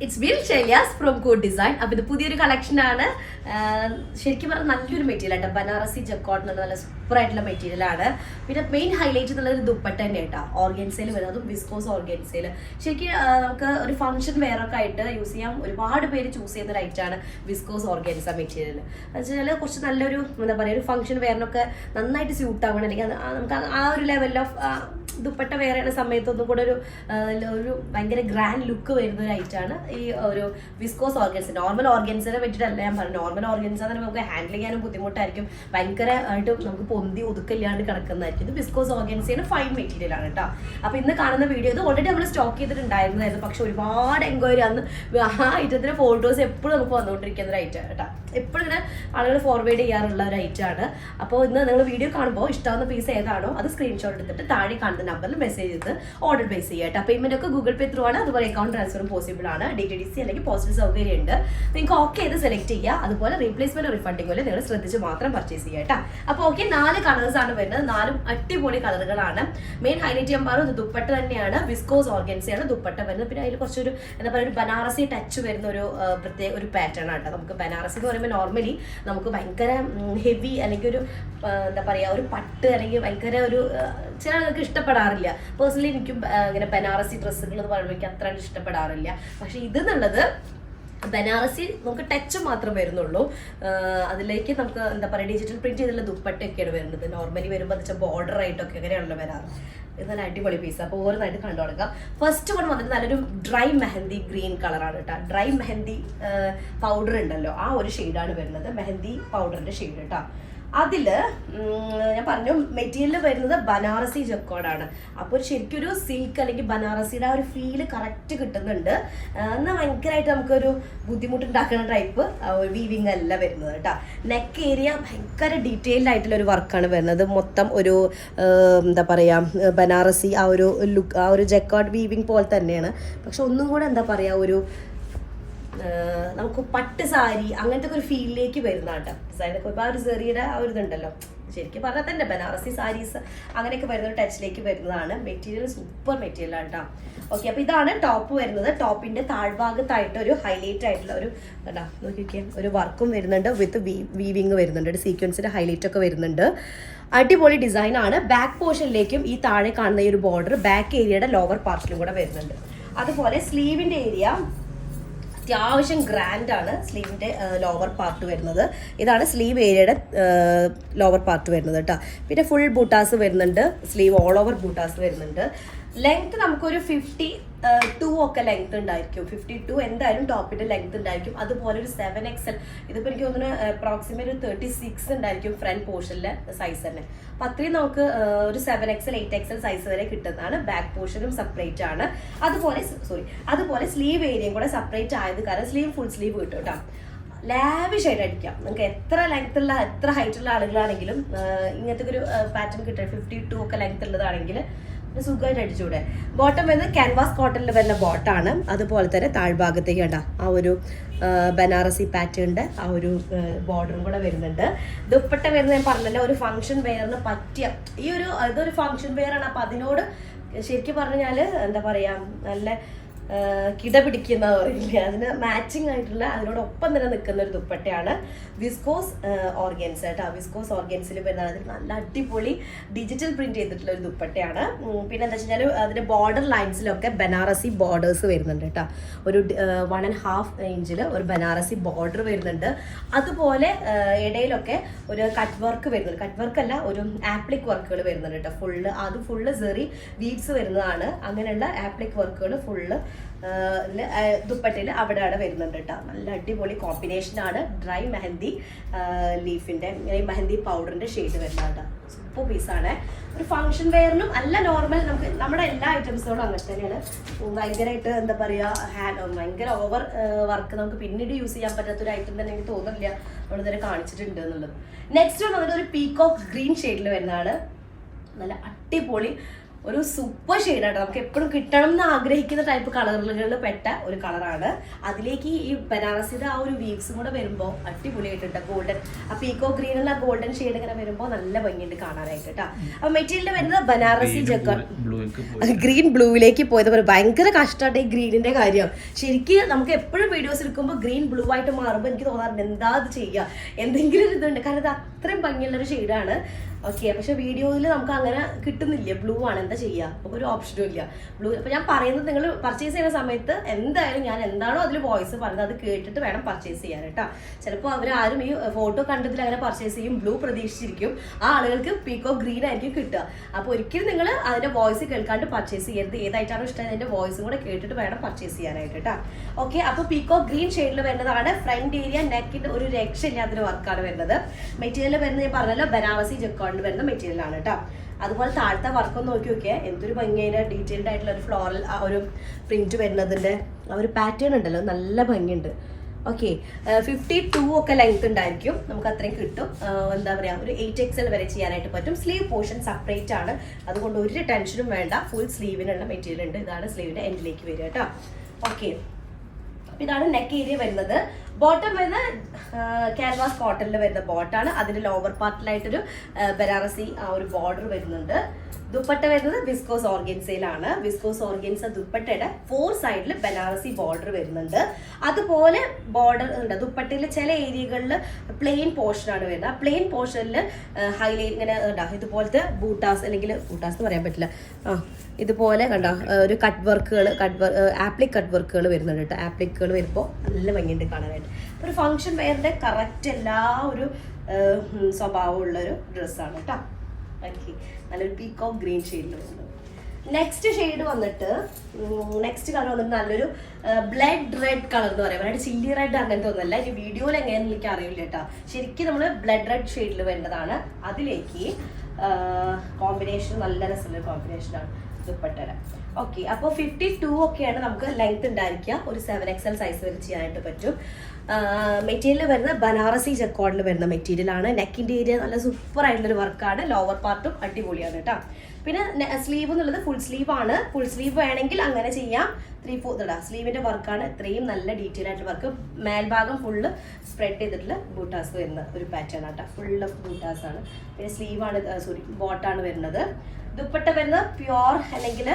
It's been ഷെലിയാസ് from code design. അപ്പൊ ഇത് പുതിയൊരു കളക്ഷൻ ആണ്. ശരിക്കും പറഞ്ഞാൽ നല്ലൊരു മെറ്റീരിയൽ ആട്ടോ. ബനാറസി ജക്കോട്ട് എന്നുള്ള നല്ല സൂപ്പർ ആയിട്ടുള്ള മെറ്റീരിയൽ ആണ്. പിന്നെ മെയിൻ ഹൈലൈറ്റ് എന്നുള്ളത് ദുപ്പട്ട തന്നെ കേട്ടോ. ഓർഗൻസയിൽ വരുന്നത്, അതും വിസ്കോസ് ഓർഗൻസയിൽ. ശരിക്കും നമുക്ക് ഒരു ഫംഗ്ഷൻ വെയറൊക്കെ ആയിട്ട് യൂസ് ചെയ്യാം. ഒരുപാട് പേര് ചൂസ് ചെയ്യുന്ന ഒരു ഐറ്റാണ് വിസ്കോസ് ഓർഗൻസ മെറ്റീരിയൽ. എന്ന് വെച്ചാൽ കുറച്ച് നല്ലൊരു എന്താ പറയുക, ഒരു ഫംഗ്ഷൻ വെയറിനൊക്കെ നന്നായിട്ട് സ്യൂട്ട് ആവണം. അല്ലെങ്കിൽ നമുക്ക് ആ ഒരു ലെവൽ ഓഫ് ദുപ്പട്ട വെയർ ചെയ്യുന്ന സമയത്തൊന്നും കൂടെ ഒരു ഭയങ്കര ഗ്രാൻഡ് ലുക്ക് വരുന്ന ഒരു ഐറ്റാണ് ഈ ഒരു വിസ്കോസ് ഓർഗൻസ. നോർമൽ ഓർഗൻസിനെ പറ്റിയിട്ടല്ല ഞാൻ പറഞ്ഞു. നോർമൽ ഓർഗൻസ തന്നെ നമുക്ക് ഹാൻഡിൽ ചെയ്യാനും ബുദ്ധിമുട്ടായിരിക്കും, ഭയങ്കരമായിട്ട് നമുക്ക് പൊന്തി ഒതുക്കില്ലാണ്ട് കിടക്കുന്നതായിരിക്കും. ഇത് വിസ്കോസ് ഓർഗൻസയുടെ ഫൈൻ മെറ്റീരിയൽ ആണ് കേട്ടോ. അപ്പൊ ഇന്ന് കാണുന്ന വീഡിയോ ഇത് ഓൾറെഡി നമ്മൾ സ്റ്റോക്ക് ചെയ്തിട്ടുണ്ടായിരുന്നതായിരുന്നു. പക്ഷെ ഒരുപാട് എൻക്വയറി അന്ന് ആ ഐറ്റത്തിന്റെ ഫോട്ടോസ് എപ്പോഴും നമുക്ക് വന്നുകൊണ്ടിരിക്കുന്ന ഒരു ഐറ്റം കേട്ടോ. എപ്പോഴും ഇങ്ങനെ ആളുകൾ ഫോർവേഡ് ചെയ്യാറുള്ള ഒരു ഐറ്റമാണ്. അപ്പോൾ ഇന്ന് നിങ്ങൾ വീഡിയോ കാണുമ്പോൾ ഇഷ്ടമാവുന്ന പീസ് ഏതാണോ അത് സ്ക്രീൻഷോട്ട് എടുത്തിട്ട് താഴെ കാണുന്ന നമ്പറിൽ മെസ്സേജ് ചെയ്ത് ഓർഡർ പ്ലേസ് ചെയ്യുക കേട്ടോ. പേയ്മെന്റ് ഒക്കെ ഗൂഗിൾ പേ ത്രൂ ആണ്. അതുപോലെ അക്കൗണ്ട് ട്രാൻസ്ഫറും പോസിബിൾ ആണ്. DTDC അല്ലെങ്കിൽ പോസ്റ്റൽ സൗകര്യം ഉണ്ട്. നിങ്ങൾക്ക് ഓക്കെ ചെയ്ത് സെലക്ട് ചെയ്യുക. അതുപോലെ റീപ്ലേസ്മെന്റ് റിഫണ്ടിംഗ് പോലെ നിങ്ങൾ ശ്രദ്ധിച്ച് മാത്രം പർച്ചേസ് ചെയ്യുക കേട്ടോ. അപ്പോൾ ഓക്കെ, 4 കളേഴ്സ് ആണ് വരുന്നത്. 4 അടിപൊളി കളറുകളാണ്. മെയിൻ ഹൈലൈറ്റ് ചെയ്യാൻ പറയുന്നത് ദുപ്പട്ട തന്നെയാണ്. വിസ്കോസ് ഓർഗൻസയാണ് ദുപ്പട്ട വരുന്നത്. പിന്നെ അതിൽ കുറച്ചൊരു എന്താ പറയുക, ഒരു ബനാറസി ടച്ച് വരുന്ന ഒരു പ്രത്യേക ഒരു പാറ്റേൺ ആണ് കേട്ടോ. നമുക്ക് ബനാറസി എന്ന് പറയുമ്പോൾ നോർമലി നമുക്ക് ഭയങ്കര ഹെവി അല്ലെങ്കിൽ ഒരു എന്താ പറയുക, ഒരു പട്ട് അല്ലെങ്കിൽ ഭയങ്കര ഒരു ചില ആൾക്ക് ഇഷ്ടപ്പെടാറില്ല. പേഴ്സണലി എനിക്കും ഇങ്ങനെ ബനാറസി ഡ്രസ്സുകൾ എന്ന് പറയുമ്പോൾ എനിക്ക് അത്ര ഇഷ്ടപ്പെടാറില്ല. പക്ഷെ ഇതെന്നുള്ളത് ബനാറസി നമുക്ക് ടച്ച് മാത്രം വരുന്നുള്ളൂ. അതിലേക്ക് നമുക്ക് എന്താ പറയുക, ഡിജിറ്റൽ പ്രിന്റ് ചെയ്തുള്ള ദുപ്പട്ടയൊക്കെയാണ് വരുന്നത്. നോർമലി വരുമ്പോൾ എന്ന് വെച്ചാൽ ബോർഡർ ആയിട്ടൊക്കെ അങ്ങനെയാണല്ലോ വരാറ്. ഇത് നല്ല അടിപൊളി പീസ്. അപ്പോൾ ഓരോന്നായിട്ട് കണ്ടു തുടങ്ങാം. ഫസ്റ്റ് വൺ വന്നിട്ട് നല്ലൊരു ഡ്രൈ മെഹന്തി ഗ്രീൻ കളറാണ് കേട്ടോ. ഡ്രൈ മെഹന്തി പൗഡർ ഉണ്ടല്ലോ, ആ ഒരു ഷെയ്ഡാണ് വരുന്നത്. മെഹന്തി പൗഡറിന്റെ ഷെയ്ഡ് കേട്ടോ. അതില് ഞാൻ പറഞ്ഞു മെറ്റീരിയൽ വരുന്നത് ബനാറസി ജക്കോഡാണ്. അപ്പോൾ ശരിക്കും ഒരു സിൽക്ക് അല്ലെങ്കിൽ ബനാറസിയുടെ ആ ഒരു ഫീല് കറക്റ്റ് കിട്ടുന്നുണ്ട്. എന്നാൽ ഭയങ്കരമായിട്ട് നമുക്കൊരു ബുദ്ധിമുട്ടുണ്ടാക്കുന്ന ടൈപ്പ് വീവിങ് അല്ല വരുന്നത് കേട്ടോ. നെക്ക് ഏരിയ ഭയങ്കര ഡീറ്റെയിൽഡ് ആയിട്ടുള്ള ഒരു വർക്കാണ് വരുന്നത്. മൊത്തം ഒരു എന്താ പറയുക, ബനാറസി ആ ഒരു ലുക്ക്, ആ ഒരു ജക്കോഡ് വീവിങ് പോലെ തന്നെയാണ്. പക്ഷെ ഒന്നും കൂടെ എന്താ പറയുക, ഒരു നമുക്ക് പട്ട് സാരി അങ്ങനത്തെ ഒരു ഫീലിലേക്ക് വരുന്നതാണ് കേട്ടോ. ഡിസൈനൊക്കെ ഒരുപാട് ചെറിയുടെ ആ ഒരു ഇതുണ്ടല്ലോ. ശരിക്കും പറഞ്ഞാൽ തന്നെ ബനാറസി സാരീസ് അങ്ങനെയൊക്കെ വരുന്ന ഒരു ടച്ചിലേക്ക് വരുന്നതാണ്. മെറ്റീരിയൽ സൂപ്പർ മെറ്റീരിയൽ ആണ് കേട്ടോ. ഓക്കെ, അപ്പൊ ഇതാണ് ടോപ്പ് വരുന്നത്. ടോപ്പിന്റെ താഴ്ഭാഗത്തായിട്ട് ഒരു ഹൈലൈറ്റ് ആയിട്ടുള്ള ഒരു എന്താ നോക്കിയൊക്കെ ഒരു വർക്കും വരുന്നുണ്ട്. വിത്ത് വീവിങ് വരുന്നുണ്ട്. ഒരു സീക്വൻസിന്റെ ഹൈലൈറ്റ് ഒക്കെ വരുന്നുണ്ട്. അടിപൊളി ഡിസൈൻ ആണ്. ബാക്ക് പോർഷനിലേക്കും ഈ താഴെ കാണുന്ന ഈ ഒരു ബോർഡർ ബാക്ക് ഏരിയയുടെ ലോവർ പാർട്ടിലും കൂടെ വരുന്നുണ്ട്. അതുപോലെ സ്ലീവിന്റെ ഏരിയ അത്യാവശ്യം ഗ്രാൻഡ് ആണ്. സ്ലീവിന്റെ ലോവർ പാർട്ട് വരുന്നത് ഇതാണ്. സ്ലീവ് ഏരിയയുടെ ലോവർ പാർട്ട് വരുന്നത് കേട്ടോ. പിന്നെ ഫുൾ ബൂട്ടാസ് വരുന്നുണ്ട്. സ്ലീവ് ഓൾ ഓവർ ബൂട്ടാസ് വരുന്നുണ്ട്. ലെങ്ത് നമുക്കൊരു 52 ഒക്കെ ലെങ്ത് ഉണ്ടായിരിക്കും. 52 എന്തായാലും ടോപ്പിന്റെ ലെങ്ത് ഉണ്ടായിരിക്കും. അതുപോലെ ഒരു 7XL, ഇതിപ്പോൾ എനിക്ക് തോന്നുന്നു അപ്രോക്സിമേറ്റ് ഒരു 36 ഉണ്ടായിരിക്കും ഫ്രണ്ട് പോർഷനിലെ സൈസ് തന്നെ. അപ്പം അത്രയും നമുക്ക് ഒരു 7XL 8XL സൈസ് വരെ കിട്ടുന്നതാണ്. ബാക്ക് പോർഷനും സെപ്പറേറ്റ് ആണ്. അതുപോലെ സ്ലീവ് ഏരിയയും കൂടെ സെപ്പറേറ്റ് ആയത് കാരണം സ്ലീവ് ഫുൾ സ്ലീവ് കിട്ടും കേട്ടോ. ലാവിഷ് ആയിട്ട് അടിക്കാം. നിങ്ങൾക്ക് എത്ര ലെങ്ത് ഉള്ള എത്ര ഹൈറ്റ് ഉള്ള ആളുകളാണെങ്കിലും ഇങ്ങനത്തെ ഒരു പാറ്റേൺ കിട്ടുക 52 ഒക്കെ ലെങ്ത് ഉള്ളതാണെങ്കിൽ സുഖമായിട്ട് അടിച്ചൂടെ. ബോട്ടം വരുന്നത് ക്യാൻവാസ് കോട്ടണിൽ വരുന്ന ബോട്ടാണ്. അതുപോലെ തന്നെ താഴ്ഭാഗത്തേക്ക് കണ്ട ആ ഒരു ബനാറസി പാറ്റേണിന്റെ ആ ഒരു ബോർഡറും കൂടെ വരുന്നുണ്ട്. ദുപ്പട്ട വരുന്നത് ഞാൻ പറഞ്ഞല്ലോ, ഒരു ഫംഗ്ഷൻ വെയറിന് പറ്റിയ ഈ ഒരു ഇതൊരു ഫംഗ്ഷൻ വെയർ ആണ്. അപ്പൊ അതിനോട് ശരിക്കും പറഞ്ഞാല് എന്താ പറയാ, നല്ല കിട പിടിക്കുന്ന പറയില്ല, അതിന് മാച്ചിങ് ആയിട്ടുള്ള അതിനോടൊപ്പം തന്നെ നിൽക്കുന്ന ഒരു ദുപ്പട്ടയാണ് വിസ്കോസ് ഓർഗൻസ കേട്ടോ. വിസ്കോസ് ഓർഗൻസിൽ വരുന്നത് അതിൽ നല്ല അടിപൊളി ഡിജിറ്റൽ പ്രിന്റ് ചെയ്തിട്ടുള്ള ഒരു ദുപ്പട്ടയാണ്. പിന്നെ എന്താ വെച്ചാൽ അതിന്റെ ബോർഡർ ലൈൻസിലൊക്കെ ബനാറസി ബോർഡേഴ്സ് വരുന്നുണ്ട് കേട്ടോ. ഒരു 1.5 ഇഞ്ചിൽ ഒരു ബനാറസി ബോർഡർ വരുന്നുണ്ട്. അതുപോലെ ഇടയിലൊക്കെ ഒരു കട്ട് വർക്ക് വരുന്നുണ്ട്. കട്ട് വർക്ക് അല്ല, ഒരു ആപ്ലിക് വർക്കുകൾ വരുന്നുണ്ട് കേട്ടോ. ഫുള്ള് സെറി വീഡ്സ് വരുന്നതാണ്. അങ്ങനെയുള്ള ആപ്ലിക് വർക്കുകൾ ഫുള്ള് ദുപ്പട്ടയിൽ അവിടെ വരുന്നുണ്ട് കേട്ടോ. നല്ല അടിപൊളി കോമ്പിനേഷൻ ആണ്. ഡ്രൈ മെഹന്തി ലീഫിന്റെ മെഹന്തി പൗഡറിന്റെ ഷെയ്ഡ് വരുന്നത് കേട്ടോ. സൂപ്പർ പീസാണ്. ഒരു ഫംഗ്ഷൻ വെയറിനും അല്ല, നോർമൽ നമുക്ക് നമ്മുടെ എല്ലാ ഐറ്റംസുകളും അങ്ങനെ തന്നെയാണ്. ഭയങ്കരമായിട്ട് എന്താ പറയുക, ഭയങ്കര ഓവർ വർക്ക് നമുക്ക് പിന്നീട് യൂസ് ചെയ്യാൻ പറ്റാത്തൊരു ഐറ്റം തന്നെ എനിക്ക് തോന്നുന്നില്ല നമ്മളിതുവരെ കാണിച്ചിട്ടുണ്ട് എന്നുള്ളത്. നെക്സ്റ്റ് വന്നിട്ട് ഒരു പീകോക്ക് ഗ്രീൻ ഷെയ്ഡിൽ വരുന്നതാണ്. നല്ല അടിപൊളി ഒരു സൂപ്പർ ഷെയ്ഡാണ്. നമുക്ക് എപ്പോഴും കിട്ടണം എന്ന് ആഗ്രഹിക്കുന്ന ടൈപ്പ് കളറുകളിൽ പെട്ട ഒരു കളറാണ്. അതിലേക്ക് ഈ ബനാറസിയുടെ ആ ഒരു വീവ്സും കൂടെ വരുമ്പോൾ അടിപൊളിയായിട്ടുണ്ട്. ഗോൾഡൻ ആ പീക്കോ ഗ്രീനിൽ ആ ഗോൾഡൻ ഷെയ്ഡ് ഇങ്ങനെ വരുമ്പോൾ നല്ല ഭംഗിയുണ്ട് കാണാനായിട്ട് കേട്ടോ. അപ്പൊ മെറ്റീരിയൽ വരുന്നത് ബനാറസി ജക്കാർഡ്. ഗ്രീൻ ബ്ലൂവിലേക്ക് പോയത് ഭയങ്കര കഷ്ടമായിട്ട് ഈ ഗ്രീനിന്റെ കാര്യം. ശരിക്കും നമുക്ക് എപ്പോഴും വീഡിയോസ് എടുക്കുമ്പോൾ ഗ്രീൻ ബ്ലൂ ആയിട്ട് മാറുമ്പോൾ എനിക്ക് തോന്നാറുണ്ട് എന്താ അത് ചെയ്യുക, എന്തെങ്കിലും ഒരു ഇതുണ്ട്. കാരണം ഇത് അത്രയും ഭംഗിയുള്ളൊരു ഷെയ്ഡാണ്. ഓക്കെ, പക്ഷെ വീഡിയോയിൽ നമുക്ക് അങ്ങനെ കിട്ടുന്നില്ല. ബ്ലൂ ആണ്, എന്താ ചെയ്യുക, നമുക്ക് ഒരു ഓപ്ഷനും ഇല്ല ബ്ലൂ. അപ്പോൾ ഞാൻ പറയുന്നത് നിങ്ങൾ പർച്ചേസ് ചെയ്യുന്ന സമയത്ത് എന്തായാലും ഞാൻ എന്താണോ അതിൽ വോയിസ് പറയുന്നത് അത് കേട്ടിട്ട് വേണം പർച്ചേസ് ചെയ്യാൻ കേട്ടോ. ചിലപ്പോൾ അവരാരും ഈ ഫോട്ടോ കണ്ടതിൽ അങ്ങനെ പർച്ചേസ് ചെയ്യും, ബ്ലൂ പ്രതീക്ഷിച്ചിരിക്കും. ആ ആളുകൾക്ക് പീക്കോ ഗ്രീൻ ആയിരിക്കും കിട്ടുക. അപ്പോൾ ഒരിക്കലും നിങ്ങൾ അതിൻ്റെ വോയിസ് കേൾക്കാണ്ട് പർച്ചേസ് ചെയ്യരുത്. ഏതായിട്ടാണോ ഇഷ്ടം അതിൻ്റെ വോയിസും കൂടെ കേട്ടിട്ട് വേണം പർച്ചേസ് ചെയ്യാനായിട്ട് കേട്ടോ. ഓക്കെ, അപ്പോൾ പീക്കോ ഗ്രീൻ ഷെയ്ഡിൽ വരുന്നതാണ്. ഫ്രണ്ട് ഏരിയ നെക്കിൻ്റെ ഒരു രക്ഷയില്ലാത്തൊരു വർക്കാണ് വരുന്നത്. മെറ്റീരിയൽ വരുന്നത് ഞാൻ പറഞ്ഞല്ലോ ബനാറസി ജക്കാർഡ് വരുന്ന മെറ്റീരിയൽ ആണ് കേട്ടോ. അതുപോലെ താഴത്തെ വർക്കൊന്ന് നോക്കി നോക്കിയാൽ എന്തൊരു ഭംഗിയായിട്ട് ഡീറ്റെയിൽഡ് ആയിട്ടുള്ള ഒരു ഫ്ലോറൽ ആ ഒരു പ്രിന്റ് വരുന്നതിന്റെ ആ ഒരു പാറ്റേൺ ഉണ്ടല്ലോ, നല്ല ഭംഗിയുണ്ട്. ഓക്കെ, 52 ഒക്കെ ലെങ്ത് ഉണ്ടായിരിക്കും, നമുക്ക് അത്രയും കിട്ടും. എന്താ പറയാ, ഒരു 8XL വരെ ചെയ്യാനായിട്ട് പറ്റും. സ്ലീവ് പോർഷൻ സെപ്പറേറ്റ് ആണ്, അതുകൊണ്ട് ഒരു ടെൻഷനും വേണ്ട. ഫുൾ സ്ലീവിനുള്ള മെറ്റീരിയൽ ഉണ്ട്. ഇതാണ് സ്ലീവിന്റെ എൻഡിലേക്ക് വരിക കേട്ടോ. ഓക്കെ, ഇതാണ് നെക്ക് ഏരിയ വരുന്നത്. ബോട്ടം വരുന്നത് ക്യാൻവാസ് കോട്ടണിൽ വരുന്ന ബോട്ടാണ്. അതിന്റെ ലോവർ പാർട്ടിലായിട്ടൊരു ബനാറസി ആ ഒരു ബോർഡർ വരുന്നുണ്ട്. ദുപ്പട്ട വരുന്നത് വിസ്കോസ് ഓർഗൻസയിലാണ്. വിസ്കോസ് ഓർഗൻസ ദുപ്പട്ടയുടെ 4 സൈഡിൽ ബനാറസി ബോർഡർ വരുന്നുണ്ട്. അതുപോലെ ബോർഡർ ഉണ്ട് ദുപ്പട്ടയിൽ ചില ഏരിയകളിൽ പ്ലെയിൻ പോർഷനാണ് വരുന്നത്. ആ പ്ലെയിൻ പോർഷനിൽ ഹൈലൈറ്റ് ഇങ്ങനെ ഉണ്ടാകും ഇതുപോലത്തെ ബൂട്ടാസ്, അല്ലെങ്കിൽ ബൂട്ടാസ് എന്ന് പറയാൻ പറ്റില്ല, ഇതുപോലെ കണ്ടോ ഒരു കട്ട് വർക്കുകൾ, ആപ്ലിക് കട്ട് വർക്കുകൾ വരുന്നുണ്ട് കേട്ടോ. ആപ്ലിക്കുകൾ വരുമ്പോൾ നല്ല ഭംഗിയുണ്ട് കാണാനായിട്ട്. ഒരു ഫംഗ്ഷൻ വെയറിന്റെ കറക്റ്റ് എല്ലാ ഒരു സ്വഭാവമുള്ളൊരു ഡ്രസ്സാണ് കേട്ടോ. ഓക്കെ, നല്ലൊരു പീക്കോ ഗ്രീൻ ഷെയ്ഡിൽ വരുന്നത്. നെക്സ്റ്റ് ഷെയ്ഡ് വന്നിട്ട് നെക്സ്റ്റ് കളർ വന്നിട്ട് നല്ലൊരു ബ്ലഡ് റെഡ് കളർ എന്ന് പറയാം. അതായത് ചില്ലി റെഡ് അങ്ങനത്തെ ഒന്നല്ല. ഈ വീഡിയോയിൽ എങ്ങനെയാണെന്ന് എനിക്ക് അറിയില്ല കേട്ടോ. ശരിക്കും നമ്മൾ ബ്ലഡ് റെഡ് ഷെയ്ഡിൽ വേണ്ടതാണ്. അതിലേക്ക് കോമ്പിനേഷൻ നല്ല രസമുള്ള കോമ്പിനേഷനാണ് ദുപ്പട്ടയുടെ. ഓക്കെ, അപ്പോൾ 52 ഒക്കെയാണ് നമുക്ക് ലെങ്ത് ഉണ്ടായിരിക്കുക. ഒരു 7XL സൈസ് വരെ ചെയ്യാനായിട്ട് പറ്റും. മെറ്റീരിയൽ വരുന്ന ബനാറസി ജക്കാർഡിൽ വരുന്ന മെറ്റീരിയൽ ആണ്. നെക്കിൻ്റെ ഏരിയ നല്ല സൂപ്പർ ആയിട്ടുള്ളൊരു വർക്കാണ്. ലോവർ പാർട്ടും അടിപൊളിയാണ് കേട്ടോ. പിന്നെ സ്ലീവ് എന്നുള്ളത് ഫുൾ സ്ലീവ് ആണ്. ഫുൾ സ്ലീവ് വേണമെങ്കിൽ അങ്ങനെ ചെയ്യാം. 3/4 ഇടാം. സ്ലീവിന്റെ വർക്കാണ്. ഇത്രയും നല്ല ഡീറ്റെയിൽ ആയിട്ട് വർക്ക്. മേൽഭാഗം ഫുള്ള് സ്പ്രെഡ് ചെയ്തിട്ടുള്ള ബൂട്ടാസ് വരുന്ന ഒരു പാറ്റേൺ ആട്ടോ. ഫുള്ള് ബൂട്ടാസ് ആണ്. പിന്നെ സ്ലീവാണ്, ബോട്ടാണ് വരുന്നത്. ദുപ്പട്ട വരുന്നത് പ്യോർ അല്ലെങ്കിൽ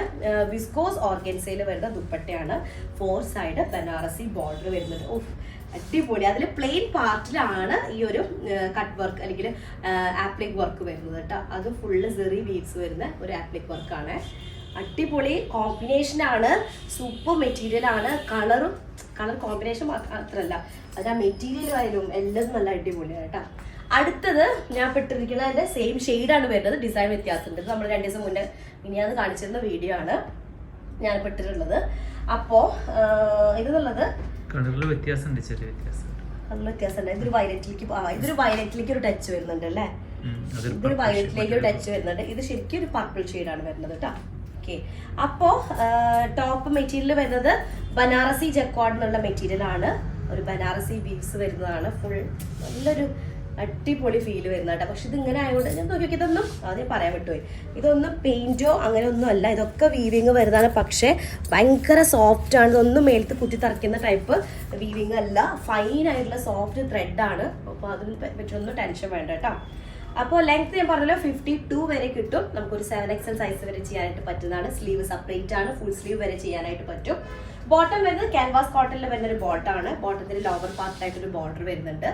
വിസ്കോസ് ഓർഗൻസയിൽ വരുന്ന ദുപ്പട്ടയാണ്. 4 സൈഡ് ബനാറസി ബോർഡർ വരുന്നത്. ഓഫ്, അടിപൊളി. അതിൽ പ്ലെയിൻ പാർട്ടിലാണ് ഈ ഒരു കട്ട് വർക്ക് അല്ലെങ്കിൽ ആപ്ലിക് വർക്ക് വരുന്നത് കേട്ടോ. അത് ഫുള്ള് സെറി വീവ്സ് വരുന്ന ഒരു ആപ്ലിക് വർക്കാണ്. അടിപൊളി കോമ്പിനേഷൻ ആണ്. സൂപ്പർ മെറ്റീരിയൽ ആണ്. കളർ കോമ്പിനേഷൻ മാത്രമല്ല, അത് ആ മെറ്റീരിയൽ ആയാലും എല്ലാം നല്ല അടിപൊളിയാണ് കേട്ടോ. അടുത്തത് ഞാൻ പെട്ടിരിക്കുന്നതിന്റെ സെയിം ഷെയ്ഡാണ് വരുന്നത്. ഡിസൈൻ വ്യത്യാസമുണ്ട്. നമ്മൾ 2 ദിവസം മുന്നേ ഇനിയാണ് കാണിച്ചിരുന്ന വീഡിയോ ആണ് ഞാൻ പെട്ടിട്ടുള്ളത്. അപ്പോ ഇതെന്നുള്ളത് കളറിൽ വ്യത്യാസമുണ്ട്, ചെറിയ വ്യത്യാസം. ഇതൊരു വയലറ്റിലേക്ക് ഒരു ടച്ച് വരുന്നുണ്ട് അല്ലേ? ഇതൊരു വയലറ്റിലേക്ക് ഒരു ടച്ച് വരുന്നുണ്ട്. ഇത് ശരിക്കും ഒരു പർപ്പിൾ ഷെയ്ഡാണ് വരുന്നത് കേട്ടോ. ഓക്കെ, അപ്പോ ടോപ്പ് മെറ്റീരിയൽ വരുന്നത് ബനാറസി ജക്കാർഡ് എന്നുള്ള മെറ്റീരിയൽ ആണ്. ഒരു ബനാറസി വീവ്സ് വരുന്നതാണ്. ഫുൾ നല്ലൊരു അടിപൊളി ഫീല് വരുന്ന കേട്ടോ. പക്ഷെ ഇതിങ്ങനെ ആയതുകൊണ്ട് ഞാൻ നോക്കി ഇതൊന്നും ആദ്യം പറയാൻ വിട്ടുപോയി. ഇതൊന്നും പെയിന്റോ അങ്ങനെ ഒന്നും അല്ല. ഇതൊക്കെ വീവിങ് വരുന്നതാണ്. പക്ഷേ ഭയങ്കര സോഫ്റ്റ് ആണ്. ഇതൊന്നും മേലത്ത് കുത്തി തറയ്ക്കുന്ന ടൈപ്പ് വീവിങ് അല്ല. ഫൈൻ ആയിട്ടുള്ള സോഫ്റ്റ് ത്രെഡാണ്. അപ്പോൾ അതിന് പറ്റൊന്നും ടെൻഷൻ വേണ്ട കേട്ടോ. അപ്പോൾ ലെങ്ത് ഞാൻ പറഞ്ഞല്ലോ 52 വരെ കിട്ടും. നമുക്കൊരു 7XL സൈസ് വരെ ചെയ്യാനായിട്ട് പറ്റുന്നതാണ്. സ്ലീവ് സെപ്പറേറ്റ് ആണ്. ഫുൾ സ്ലീവ് വരെ ചെയ്യാനായിട്ട് പറ്റും. ബോട്ടം വരുന്നത് ക്യാൻവാസ് കോട്ടണിൽ വരുന്ന ഒരു ബോട്ടാണ്. ബോട്ടത്തിന്റെ ലോവർ പാർട്ടായിട്ടൊരു ബോർഡർ വരുന്നുണ്ട്.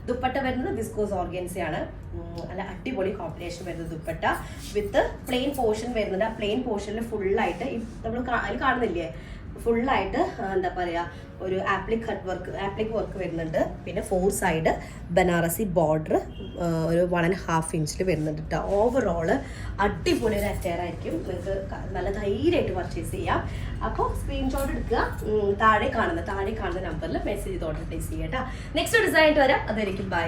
ദുപ്പട്ട വരുന്നത് വിസ്കോസ് ഓർഗൻസയാണ്. നല്ല അടിപൊളി കോമ്പിനേഷൻ വരുന്നത് ദുപ്പട്ട വിത്ത് പ്ലെയിൻ പോർഷൻ വരുന്നുണ്ട്. ആ പ്ലെയിൻ പോർഷനിൽ ഫുള്ളായിട്ട് നമ്മൾ അതിൽ കാണുന്നില്ലേ, ഫുള്ളായിട്ട് എന്താ പറയുക, ഒരു ആപ്ലിക് വർക്ക് വരുന്നുണ്ട്. പിന്നെ 4 സൈഡ് ബനാറസി ബോർഡർ ഒരു 1.5 ഇഞ്ചിൽ വരുന്നുണ്ട് കേട്ടോ. ഓവറോള് അടിപൊളി ഒരു അറ്റയർ ആയിരിക്കും. നിങ്ങൾക്ക് നല്ല ധൈര്യമായിട്ട് പർച്ചേസ് ചെയ്യാം. അപ്പോൾ സ്ക്രീൻഷോട്ട് എടുക്കുക. താഴെ കാണുന്ന നമ്പറിൽ മെസ്സേജ് ചെയ്ത് ഓർഡർ പ്ലേസ് ചെയ്യാം കേട്ടോ. നെക്സ്റ്റ് ഡിസൈൻ ആയിട്ട് വരാം. അതായിരിക്കും ബൈ.